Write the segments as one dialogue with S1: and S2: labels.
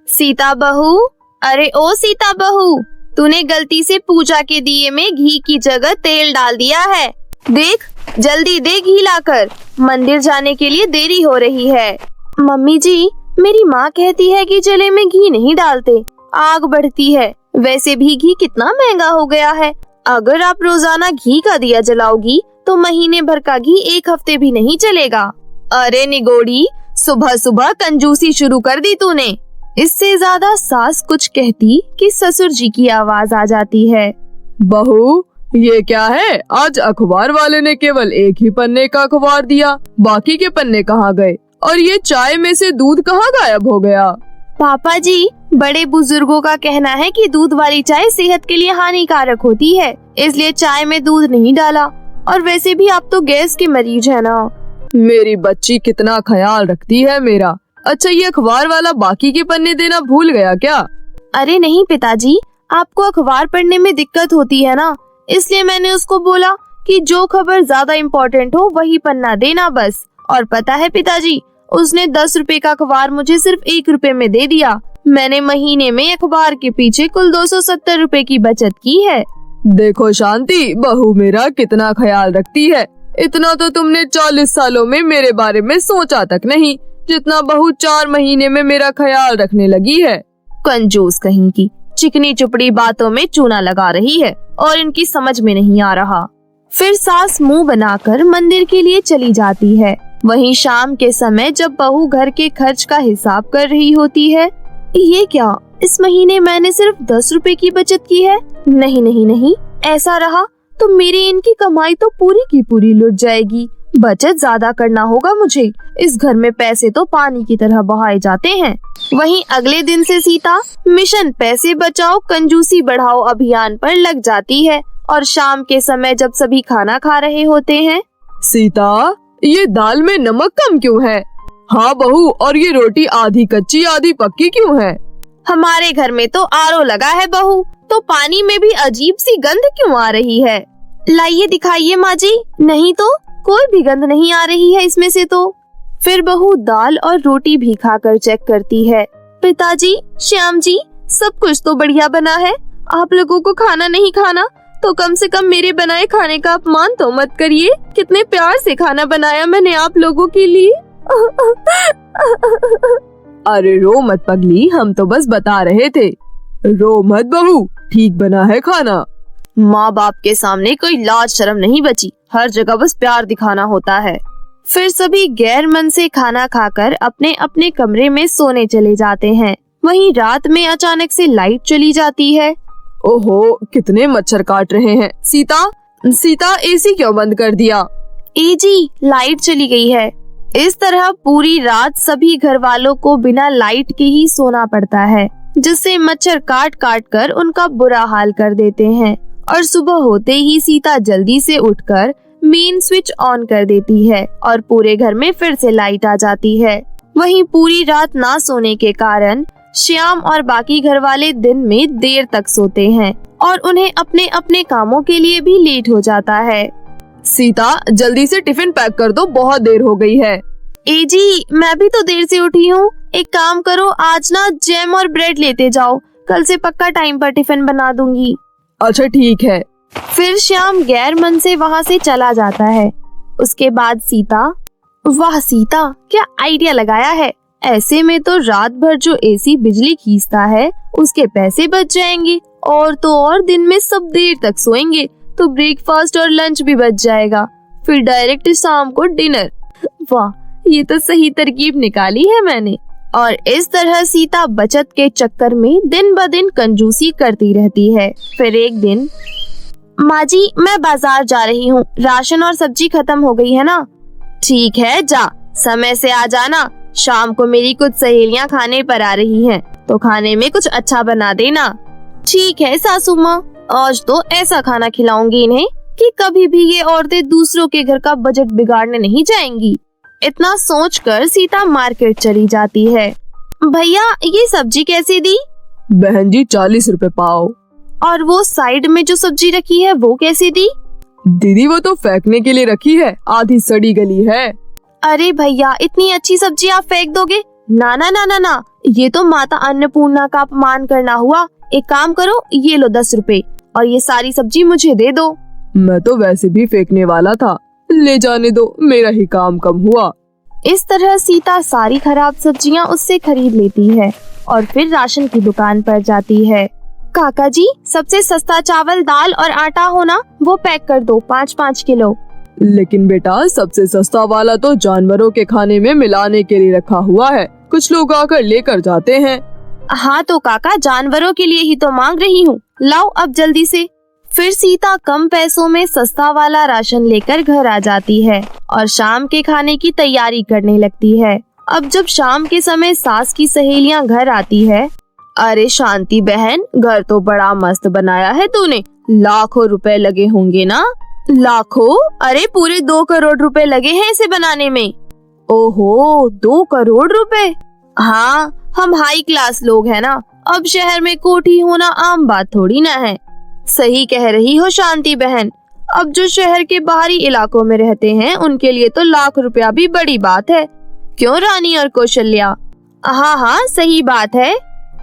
S1: सीता बहू, अरे ओ सीता बहू, तूने गलती से पूजा के दिए में घी की जगह तेल डाल दिया है। देख, जल्दी दे घी लाकर, मंदिर जाने के लिए देरी हो रही है। मम्मी जी, मेरी माँ कहती है कि जले में घी नहीं डालते, आग बढ़ती है। वैसे भी घी कितना महंगा हो गया है। अगर आप रोजाना घी का दिया जलाओगी तो महीने भर का घी एक हफ्ते भी नहीं चलेगा। अरे निगोड़ी, सुबह सुबह कंजूसी शुरू कर दी तूने। इससे ज्यादा सास कुछ कहती कि ससुर जी की आवाज आ जाती है।
S2: बहू, ये क्या है? आज अखबार वाले ने केवल एक ही पन्ने का अखबार दिया, बाकी के पन्ने कहाँ गए? और ये चाय में से दूध कहाँ गायब हो गया?
S1: पापा जी, बड़े बुजुर्गों का कहना है कि दूध वाली चाय सेहत के लिए हानिकारक होती है, इसलिए चाय में दूध नहीं डाला। और वैसे भी आप तो गैस के मरीज है ना।
S2: मेरी बच्ची कितना ख्याल रखती है मेरा। अच्छा, ये अखबार वाला बाकी के पन्ने देना भूल गया क्या?
S1: अरे नहीं पिताजी, आपको अखबार पढ़ने में दिक्कत होती है ना, इसलिए मैंने उसको बोला कि जो खबर ज्यादा इम्पोर्टेंट हो वही पन्ना देना बस। और पता है पिताजी, उसने 10 रुपए का अखबार मुझे सिर्फ 1 रुपए में दे दिया। मैंने महीने में अखबार के पीछे कुल 270 रुपए की बचत की है।
S2: देखो शांति, बहू मेरा कितना ख्याल रखती है। इतना तो तुमने 40 सालों में मेरे बारे में सोचा तक नहीं, जितना बहू 4 महीने में मेरा ख्याल रखने लगी है।
S1: कंजूस कहीं की, चिकनी चुपड़ी बातों में चूना लगा रही है और इनकी समझ में नहीं आ रहा। फिर सास मुंह बनाकर मंदिर के लिए चली जाती है। वहीं शाम के समय जब बहू घर के खर्च का हिसाब कर रही होती है, ये क्या, इस महीने मैंने सिर्फ 10 रुपए की बचत की है। नहीं नहीं नहीं, ऐसा रहा तो मेरी इनकी कमाई तो पूरी की पूरी लुट जाएगी। बचत ज्यादा करना होगा मुझे। इस घर में पैसे तो पानी की तरह बहाए जाते हैं। वहीं अगले दिन से सीता मिशन पैसे बचाओ कंजूसी बढ़ाओ अभियान पर लग जाती है। और शाम के समय जब सभी खाना खा रहे होते हैं,
S2: सीता, ये दाल में नमक कम क्यों है? हाँ बहू, और ये रोटी आधी कच्ची आधी पक्की क्यों है?
S1: हमारे घर में तो आरओ लगा है बहू, तो पानी में भी अजीब सी गंध क्यों आ रही है? लाइए दिखाइए माँ जी। नहीं तो कोई भी गंध नहीं आ रही है इसमें से तो। फिर बहू दाल और रोटी भी खाकर चेक करती है। पिताजी, श्याम जी, सब कुछ तो बढ़िया बना है। आप लोगों को खाना नहीं खाना तो कम से कम मेरे बनाए खाने का अपमान तो मत करिए। कितने प्यार से खाना बनाया मैंने आप लोगों के लिए।
S2: अरे रो मत पगली, हम तो बस बता रहे थे। रो मत बहू, ठीक बना है खाना।
S1: माँ बाप के सामने कोई लाज शर्म नहीं बची, हर जगह बस प्यार दिखाना होता है। फिर सभी गैर मन से खाना खाकर अपने अपने कमरे में सोने चले जाते हैं। वहीं रात में अचानक से लाइट चली जाती है।
S2: ओहो, कितने मच्छर काट रहे हैं। सीता, सीता, एसी क्यों बंद कर दिया?
S1: ए जी, लाइट चली गई है। इस तरह पूरी रात सभी घर वालों को बिना लाइट के ही सोना पड़ता है, जिससे मच्छर काट काट कर उनका बुरा हाल कर देते हैं। और सुबह होते ही सीता जल्दी से उठकर मेन स्विच ऑन कर देती है और पूरे घर में फिर से लाइट आ जाती है। वहीं पूरी रात ना सोने के कारण श्याम और बाकी घर वाले दिन में देर तक सोते हैं और उन्हें अपने अपने कामों के लिए भी लेट हो जाता है।
S2: सीता, जल्दी से टिफिन पैक कर दो, बहुत देर हो गई है।
S1: ए जी, मैं भी तो देर से उठी हूँ। एक काम करो, आज ना जैम और ब्रेड लेते जाओ, कल से पक्का टाइम पर टिफिन बना दूंगी।
S2: अच्छा ठीक है।
S1: फिर श्याम गैर मन से वहाँ से चला जाता है। उसके बाद सीता, वाह सीता, क्या आइडिया लगाया है। ऐसे में तो रात भर जो एसी बिजली खींचता है उसके पैसे बच जाएंगे और तो और दिन में सब देर तक सोएंगे तो ब्रेकफास्ट और लंच भी बच जाएगा। फिर डायरेक्ट शाम को डिनर। वाह, ये तो सही तरकीब निकाली है मैंने। और इस तरह सीता बचत के चक्कर में दिन ब दिन कंजूसी करती रहती है। फिर एक दिन, माँ जी, मैं बाजार जा रही हूँ, राशन और सब्जी खत्म हो गई है ना। ठीक है, जा, समय से आ जाना। शाम को मेरी कुछ सहेलियाँ खाने पर आ रही हैं, तो खाने में कुछ अच्छा बना देना। ठीक है सासू माँ, आज तो ऐसा खाना खिलाऊंगी इन्हें कि कभी भी ये औरतें दूसरों के घर का बजट बिगाड़ने नहीं जाएंगी। इतना सोचकर सीता मार्केट चली जाती है। भैया, ये सब्जी कैसे दी?
S2: बहन जी, 40 रुपए पाव।
S1: और वो साइड में जो सब्जी रखी है वो कैसे दी?
S2: दीदी, वो तो फेंकने के लिए रखी है, आधी सड़ी गली है।
S1: अरे भैया, इतनी अच्छी सब्जी आप फेंक दोगे? ना ना ना ना ना, ये तो माता अन्नपूर्णा का अपमान करना हुआ। एक काम करो, ये लो 10 रुपए और ये सारी सब्जी मुझे दे दो।
S2: मैं तो वैसे भी फेंकने वाला था, ले जाने दो, मेरा ही काम कम हुआ।
S1: इस तरह सीता सारी खराब सब्जियां उससे खरीद लेती है और फिर राशन की दुकान पर जाती है। काका जी, सबसे सस्ता चावल, दाल और आटा हो ना, वो पैक कर दो 5-5 किलो।
S2: लेकिन बेटा, सबसे सस्ता वाला तो जानवरों के खाने में मिलाने के लिए रखा हुआ है, कुछ लोग आकर लेकर जाते हैं।
S1: हाँ तो काका, जानवरों के लिए ही तो मांग रही हूँ, लाओ अब जल्दी से। फिर सीता कम पैसों में सस्ता वाला राशन लेकर घर आ जाती है और शाम के खाने की तैयारी करने लगती है। अब जब शाम के समय सास की सहेलियां घर आती है, अरे शांति बहन, घर तो बड़ा मस्त बनाया है तूने, लाखों रुपए लगे होंगे ना? लाखों? अरे पूरे 2 करोड़ रुपए लगे हैं इसे बनाने में। ओहो, 2 करोड़ रुपए? हाँ, हम हाई क्लास लोग हैं ना, अब शहर में कोठी होना आम बात थोड़ी ना है। सही कह रही हो शांति बहन, अब जो शहर के बाहरी इलाकों में रहते हैं उनके लिए तो लाख रुपया भी बड़ी बात है। क्यों रानी और कौशल्या? हाँ हाँ, सही बात है।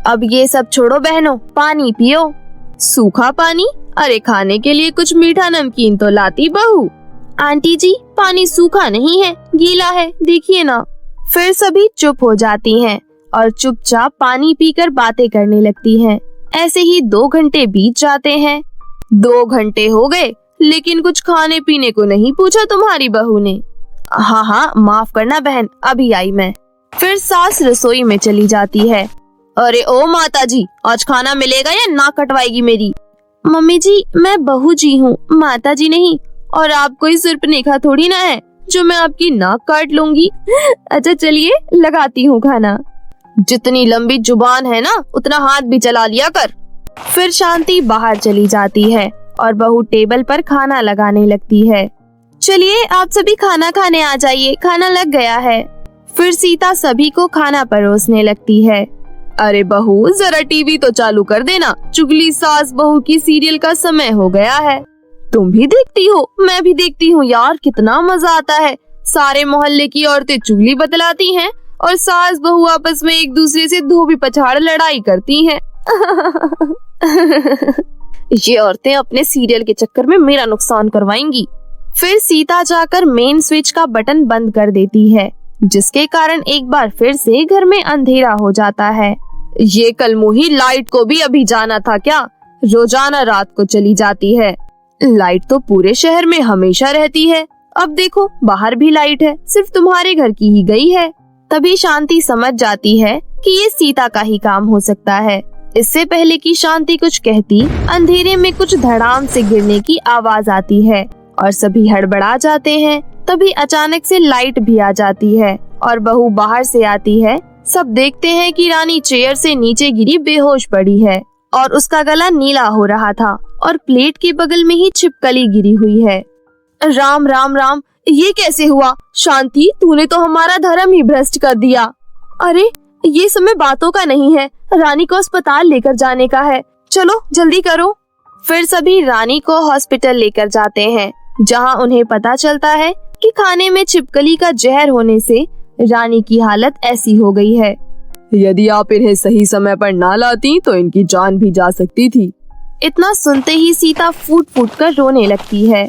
S1: अब ये सब छोड़ो बहनों, पानी पियो। सूखा पानी? अरे खाने के लिए कुछ मीठा नमकीन तो लाती बहू। आंटी जी, पानी सूखा नहीं है, गीला है, देखिए ना। फिर सभी चुप हो जाती हैं और चुपचाप पानी पीकर बातें करने लगती हैं। ऐसे ही 2 घंटे बीत जाते हैं। 2 घंटे हो गए, लेकिन कुछ खाने पीने को नहीं पूछा तुम्हारी बहू ने। हाँ हाँ, माफ करना बहन, अभी आई मैं। फिर सास रसोई में चली जाती है। अरे ओ माता जी, आज खाना मिलेगा या नाक कटवाएगी मेरी? मम्मी जी, मैं बहू जी हूँ, माता जी नहीं। और आप कोई सुर्पनेखा थोड़ी ना है जो मैं आपकी नाक काट लूंगी। अच्छा चलिए, लगाती हूँ खाना। जितनी लंबी जुबान है ना, उतना हाथ भी चला लिया कर। फिर शांति बाहर चली जाती है और बहू टेबल पर खाना लगाने लगती है। चलिए आप सभी खाना खाने आ जाइए, खाना लग गया है। फिर सीता सभी को खाना परोसने लगती है। अरे बहू, जरा टीवी तो चालू कर देना, चुगली सास बहू की सीरियल का समय हो गया है। तुम भी देखती हो? मैं भी देखती हूँ यार, कितना मजा आता है। सारे मोहल्ले की औरतें चुगली बतलाती हैं और सास बहू आपस में एक दूसरे से धोबी पछाड़ लड़ाई करती हैं। ये औरतें अपने सीरियल के चक्कर में मेरा नुकसान करवाएंगी। फिर सीता जाकर मेन स्विच का बटन बंद कर देती है, जिसके कारण एक बार फिर से घर में अंधेरा हो जाता है। ये कलमुही लाइट को भी अभी जाना था क्या? रोजाना रात को चली जाती है। लाइट तो पूरे शहर में हमेशा रहती है, अब देखो बाहर भी लाइट है, सिर्फ तुम्हारे घर की ही गई है। तभी शांति समझ जाती है कि ये सीता का ही काम हो सकता है। इससे पहले कि शांति कुछ कहती, अंधेरे में कुछ धड़ाम से गिरने की आवाज आती है और सभी हड़बड़ा जाते हैं। तभी अचानक से लाइट भी आ जाती है और बहू बाहर से आती है। सब देखते हैं कि रानी चेयर से नीचे गिरी बेहोश पड़ी है और उसका गला नीला हो रहा था और प्लेट के बगल में ही छिपकली गिरी हुई है। राम राम राम, ये कैसे हुआ? शांति, तूने तो हमारा धर्म ही भ्रष्ट कर दिया। अरे ये समय बातों का नहीं है, रानी को अस्पताल लेकर जाने का है, चलो जल्दी करो। फिर सभी रानी को हॉस्पिटल लेकर जाते हैं, जहां उन्हें पता चलता है कि खाने में छिपकली का जहर होने से रानी की हालत ऐसी हो गई है।
S2: यदि आप इन्हें सही समय पर ना लाती तो इनकी जान भी जा सकती थी।
S1: इतना सुनते ही सीता फूट फूट कर रोने लगती है।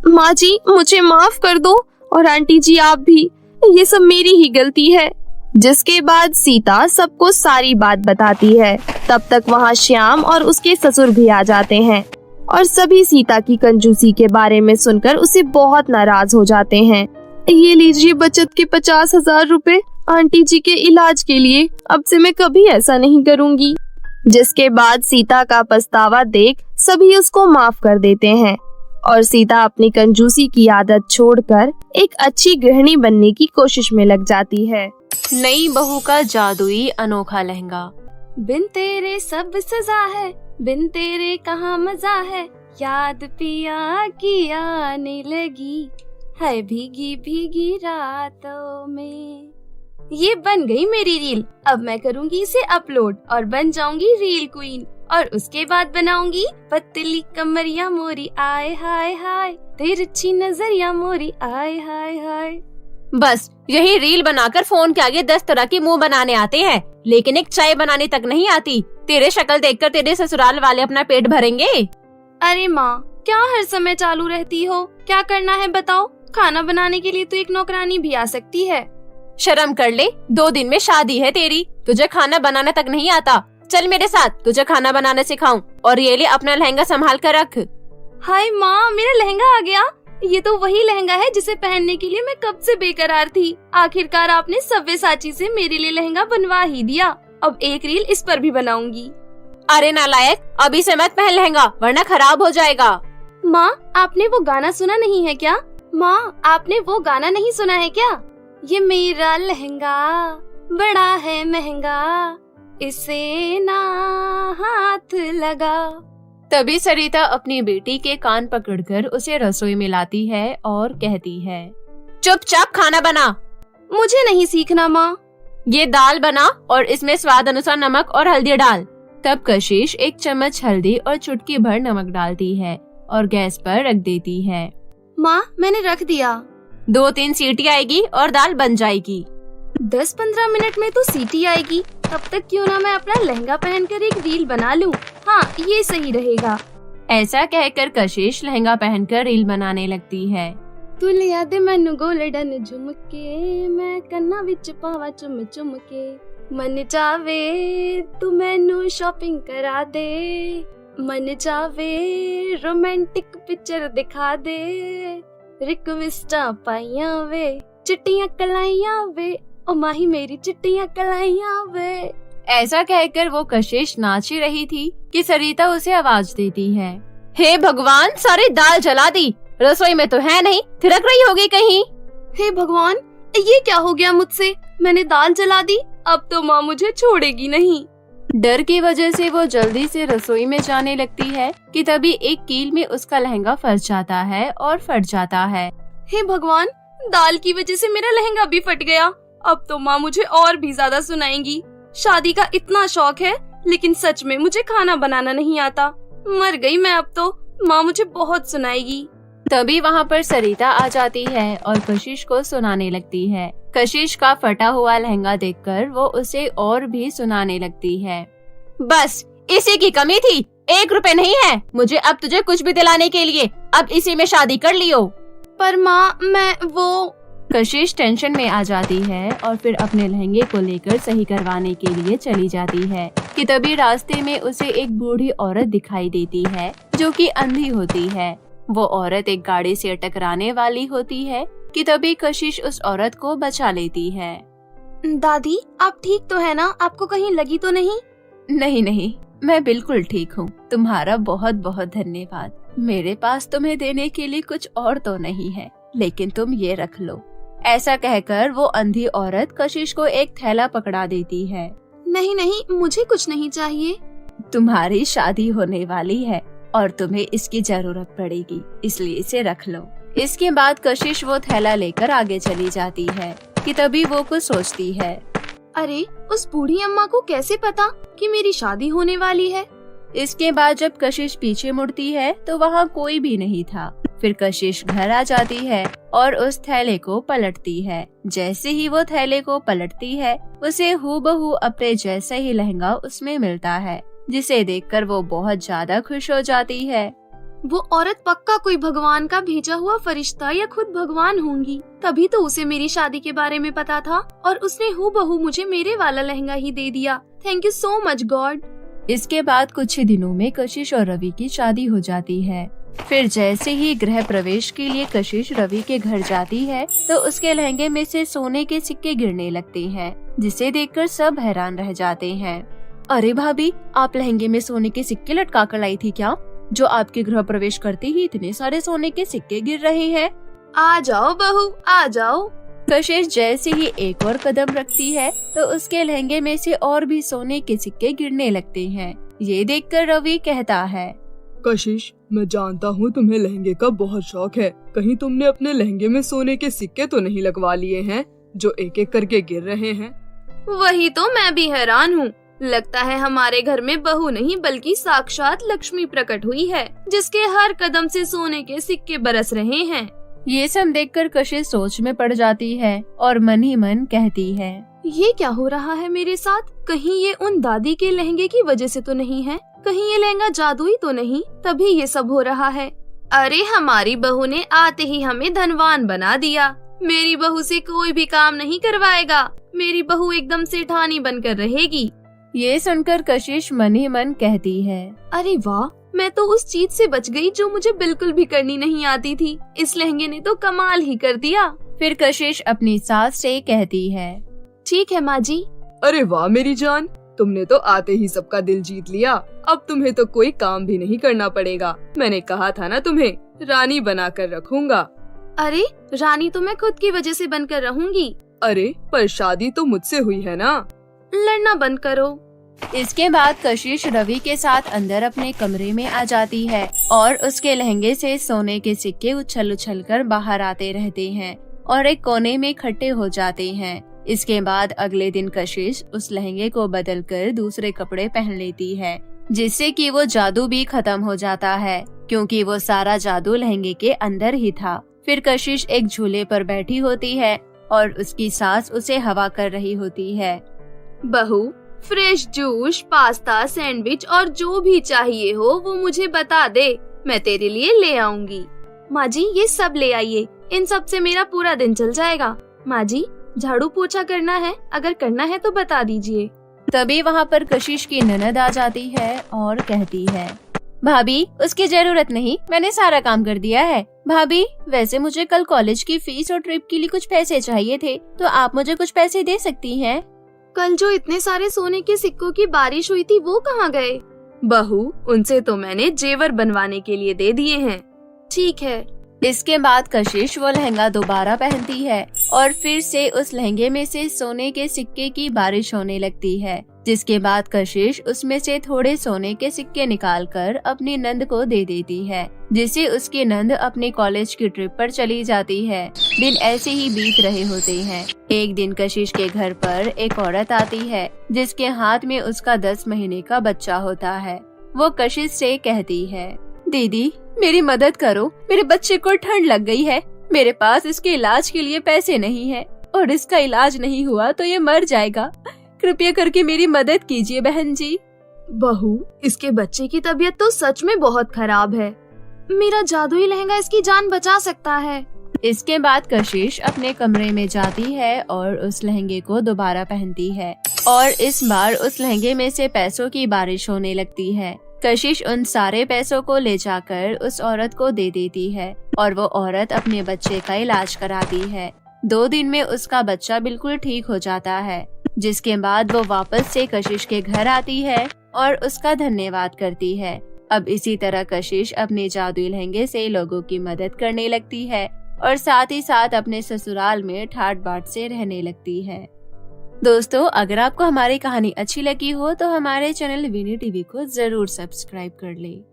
S1: माँ जी, मुझे माफ कर दो, और आंटी जी आप भी, ये सब मेरी ही गलती है। जिसके बाद सीता सबको सारी बात बताती है। तब तक वहाँ श्याम और उसके ससुर भी आ जाते हैं और सभी सीता की कंजूसी के बारे में सुनकर उसे बहुत नाराज हो जाते हैं। ये लीजिए बचत के 50,000 रुपए आंटी जी के इलाज के लिए, अब से मैं कभी ऐसा नहीं करूँगी। जिसके बाद सीता का पछतावा देख सभी उसको माफ कर देते हैं और सीता अपनी कंजूसी की आदत छोड़कर एक अच्छी गृहिणी बनने की कोशिश में लग जाती है।
S3: नई बहू का जादुई अनोखा लहंगा।
S4: बिन तेरे सब सजा है, बिन तेरे कहाँ मजा है, याद पिया की आने लगी है भीगी भीगी रातों में। ये बन गई मेरी रील। अब मैं करूँगी इसे अपलोड और बन जाऊंगी रील क्वीन, और उसके बाद बनाऊंगी पतली कमरिया मोरी आए हाय हाय, तिरछी नजरिया मोरी आए हाय हाय।
S3: बस यही रील बनाकर फोन के आगे 10 तरह के मुंह बनाने आते हैं, लेकिन एक चाय बनाने तक नहीं आती। तेरे शक्ल देखकर तेरे ससुराल वाले अपना पेट भरेंगे।
S4: अरे माँ, क्या हर समय चालू रहती हो? क्या करना है बताओ? खाना बनाने के लिए तो एक नौकरानी भी आ सकती है।
S3: शर्म कर ले, 2 दिन में शादी है तेरी, तुझे खाना बनाना तक नहीं आता। चल मेरे साथ, तुझे खाना बनाना सिखाऊं। और ये ले अपना लहंगा संभाल कर रख।
S4: हाय माँ, मेरा लहंगा आ गया। ये तो वही लहंगा है जिसे पहनने के लिए मैं कब से बेकरार थी। आखिरकार आपने सव्यसाची से मेरे लिए लहंगा बनवा ही दिया। अब एक रील इस पर भी बनाऊंगी।
S3: अरे नालायक, अभी से मत पहन लहंगा वरना खराब हो जाएगा।
S4: माँ, आपने वो गाना सुना नहीं है क्या? माँ, आपने वो गाना नहीं सुना है क्या? ये मेरा लहंगा बड़ा है महंगा, इसे ना हाथ लगा।
S3: तभी सरिता अपनी बेटी के कान पकड़कर उसे रसोई में लाती है और कहती है, चुपचाप खाना बना।
S4: मुझे नहीं सीखना माँ।
S3: ये दाल बना और इसमें स्वाद अनुसार नमक और हल्दी डाल। तब कशिश 1 चम्मच हल्दी और चुटकी भर नमक डालती है और गैस पर रख देती है।
S4: माँ, मैंने रख दिया।
S3: 2-3 सीटी आएगी और दाल बन जाएगी।
S4: 10-15 मिनट में तो सीटी आएगी। तब तक क्यों ना मैं अपना लहंगा पहनकर एक रील बना लूं। हाँ, ये सही रहेगा।
S3: ऐसा कहकर कशिश लहंगा पहनकर रील बनाने लगती है।
S4: तू लिया दे मैनू गोल्डन झुमके, मैं कन्ना विच पावा चुम चुम के। मन चावे तू मैनू शॉपिंग करा दे, मन चावे रोमांटिक पिक्चर दिखा दे। रिक्वेस्टा पाइया वे, चिट्टियां कलाइया वे, ओ माही मेरी चिट्टियां कलाइया वे।
S3: ऐसा कहकर वो कशिश नाच ही रही थी कि सरिता उसे आवाज देती है, हे भगवान, सारी दाल जला दी। रसोई में तो है नहीं, थिरक रही होगी कहीं।
S4: हे भगवान, ये क्या हो गया मुझसे? मैंने दाल जला दी। अब तो माँ मुझे छोड़ेगी नहीं।
S3: डर की वजह से वो जल्दी से रसोई में जाने लगती है कि तभी एक कील में उसका लहंगा फंस जाता है और फट जाता है।
S4: हे भगवान, दाल की वजह से मेरा लहंगा भी फट गया। अब तो माँ मुझे और भी ज्यादा सुनाएंगी। शादी का इतना शौक है, लेकिन सच में मुझे खाना बनाना नहीं आता। मर गई मैं अब तो। माँ मुझे बहुत सुनाएगी।
S3: तभी वहाँ पर सरिता आ जाती है और कशिश को सुनाने लगती है। कशिश का फटा हुआ लहंगा देखकर वो उसे और भी सुनाने लगती है। बस इसी की कमी थी, 1 रुपए नहीं है मुझे अब तुझे कुछ भी दिलाने के लिए। अब इसी में शादी कर लियो।
S4: पर माँ, मैं वो।
S3: कशिश टेंशन में आ जाती है और फिर अपने लहंगे को लेकर सही करवाने के लिए चली जाती है कि तभी रास्ते में उसे एक बूढ़ी औरत दिखाई देती है जो कि अंधी होती है। वो औरत एक गाड़ी से टकराने वाली होती है कि तभी कशिश उस औरत को बचा लेती है।
S4: दादी, आप ठीक तो है ना? आपको कहीं लगी तो नहीं?
S3: नहीं नहीं, मैं बिल्कुल ठीक हूँ। तुम्हारा बहुत बहुत धन्यवाद। मेरे पास तुम्हें देने के लिए कुछ और तो नहीं है, लेकिन तुम ये रख लो। ऐसा कहकर वो अंधी औरत कशिश को एक थैला पकड़ा देती है।
S4: नहीं नहीं, मुझे कुछ नहीं चाहिए।
S3: तुम्हारी शादी होने वाली है और तुम्हें इसकी जरूरत पड़ेगी, इसलिए इसे रख लो। इसके बाद कशिश वो थैला लेकर आगे चली जाती है कि तभी वो कुछ सोचती है।
S4: अरे, उस बूढ़ी अम्मा को कैसे पता कि मेरी शादी होने वाली है?
S3: इसके बाद जब कशिश पीछे मुड़ती है तो वहाँ कोई भी नहीं था। फिर कशिश घर आ जाती है और उस थैले को पलटती है। जैसे ही वो थैले को पलटती है, उसे हूबहू अपने जैसा ही लहंगा उसमें मिलता है, जिसे देखकर वो बहुत ज्यादा खुश हो जाती है।
S4: वो औरत पक्का कोई भगवान का भेजा हुआ फरिश्ता या खुद भगवान होंगी, तभी तो उसे मेरी शादी के बारे में पता था और उसने हूबहू मुझे मेरे वाला लहंगा ही दे दिया। Thank you so much God.
S3: इसके बाद कुछ ही दिनों में कशिश और रवि की शादी हो जाती है। फिर जैसे ही गृह प्रवेश के लिए कशिश रवि के घर जाती है तो उसके लहंगे में से सोने के सिक्के गिरने लगते हैं, जिसे देखकर सब हैरान रह जाते हैं। अरे भाभी, आप लहंगे में सोने के सिक्के लटका कर लाई थी क्या? जो आपके गृह प्रवेश करते ही इतने सारे सोने के सिक्के गिर रहे हैं।
S4: आ जाओ बहू, आ जाओ।
S3: कशिश जैसे ही एक और कदम रखती है तो उसके लहंगे में से और भी सोने के सिक्के गिरने लगते हैं। ये देखकर रवि कहता है,
S2: कशिश, मैं जानता हूँ तुम्हें लहंगे का बहुत शौक है। कहीं तुमने अपने लहंगे में सोने के सिक्के तो नहीं लगवा लिए हैं जो एक एक करके गिर रहे हैं?
S4: वही तो मैं भी हैरान हूँ। लगता है हमारे घर में बहू नहीं बल्कि साक्षात लक्ष्मी प्रकट हुई है, जिसके हर कदम से सोने के सिक्के बरस रहे हैं।
S3: ये सब देखकर कशिश सोच में पड़ जाती है और मन ही मन कहती है,
S4: ये क्या हो रहा है मेरे साथ? कहीं ये उन दादी के लहंगे की वजह से तो नहीं है? कहीं ये लहंगा जादुई तो नहीं, तभी ये सब हो रहा है? अरे हमारी बहू ने आते ही हमें धनवान बना दिया। मेरी बहू से कोई भी काम नहीं करवाएगा। मेरी बहू एकदम सेठानी बनकर रहेगी।
S3: ये सुनकर कशिश मन ही मन कहती है,
S4: अरे वाह, मैं तो उस चीज से बच गई जो मुझे बिल्कुल भी करनी नहीं आती थी। इस लहंगे ने तो कमाल ही कर दिया।
S3: फिर कशिश अपनी सास से कहती है,
S4: ठीक है माँ जी।
S2: अरे वाह मेरी जान, तुमने तो आते ही सबका दिल जीत लिया। अब तुम्हें तो कोई काम भी नहीं करना पड़ेगा। मैंने कहा था ना तुम्हें रानी बना कर रखूंगा।
S4: अरे रानी तो मैं खुद की वजह से बनकर रहूंगी।
S2: अरे पर शादी तो मुझसे हुई है ना।
S4: लड़ना बंद करो।
S3: इसके बाद कशिश रवि के साथ अंदर अपने कमरे में आ जाती है और उसके लहंगे से सोने के सिक्के उछल उछल कर बाहर आते रहते हैं और एक कोने में इकट्ठे हो जाते हैं। इसके बाद अगले दिन कशिश उस लहंगे को बदलकर दूसरे कपड़े पहन लेती है, जिससे कि वो जादू भी खत्म हो जाता है, क्योंकि वो सारा जादू लहंगे के अंदर ही था। फिर कशिश एक झूले पर बैठी होती है और उसकी सास उसे हवा कर रही होती है।
S4: बहू, फ्रेश जूस, पास्ता, सैंडविच और जो भी चाहिए हो वो मुझे बता दे, मैं तेरे लिए ले आऊंगी। माँ जी ये सब ले आइए, इन सब से मेरा पूरा दिन चल जाएगा। माँ जी झाड़ू पोछा करना है, अगर करना है तो बता दीजिए।
S3: तभी वहाँ पर कशिश की ननद आ जाती है और कहती है, भाभी उसकी जरूरत नहीं, मैंने सारा काम कर दिया है। भाभी वैसे मुझे कल कॉलेज की फीस और ट्रिप के लिए कुछ पैसे चाहिए थे, तो आप मुझे कुछ पैसे दे सकती हैं?
S4: कल जो इतने सारे सोने के सिक्कों की बारिश हुई थी वो कहाँ गए? बहू उनसे तो मैंने जेवर बनवाने के लिए दे दिए हैं। ठीक है।
S3: इसके बाद कशिश वो लहंगा दोबारा पहनती है और फिर से उस लहंगे में से सोने के सिक्के की बारिश होने लगती है, जिसके बाद कशिश उसमें से थोड़े सोने के सिक्के निकालकर अपनी नंद को दे देती है, जिससे उसकी नंद अपने कॉलेज की ट्रिप पर चली जाती है। दिन ऐसे ही बीत रहे होते हैं। एक दिन कशिश के घर पर एक औरत आती है, जिसके हाथ में उसका 10 महीने का बच्चा होता है। वो कशिश से कहती है, दीदी मेरी मदद करो, मेरे बच्चे को ठंड लग गई है। मेरे पास इसके इलाज के लिए पैसे नहीं है और इसका इलाज नहीं हुआ तो ये मर जाएगा। कृपया करके मेरी मदद कीजिए बहन जी।
S4: बहू इसके बच्चे की तबीयत तो सच में बहुत खराब है। मेरा जादुई लहंगा इसकी जान बचा सकता है।
S3: इसके बाद कशिश अपने कमरे में जाती है और उस लहंगे को दोबारा पहनती है और इस बार उस लहंगे में से पैसों की बारिश होने लगती है। कशिश उन सारे पैसों को ले जाकर उस औरत को दे देती है और वो औरत अपने बच्चे का इलाज कराती है। 2 दिन में उसका बच्चा बिल्कुल ठीक हो जाता है, जिसके बाद वो वापस से कशिश के घर आती है और उसका धन्यवाद करती है। अब इसी तरह कशिश अपने जादुई लहंगे से लोगों की मदद करने लगती है और साथ ही साथ अपने ससुराल में ठाट बाट से रहने लगती है। दोस्तों अगर आपको हमारी कहानी अच्छी लगी हो तो हमारे चैनल विनी टीवी को जरूर सब्सक्राइब कर लें।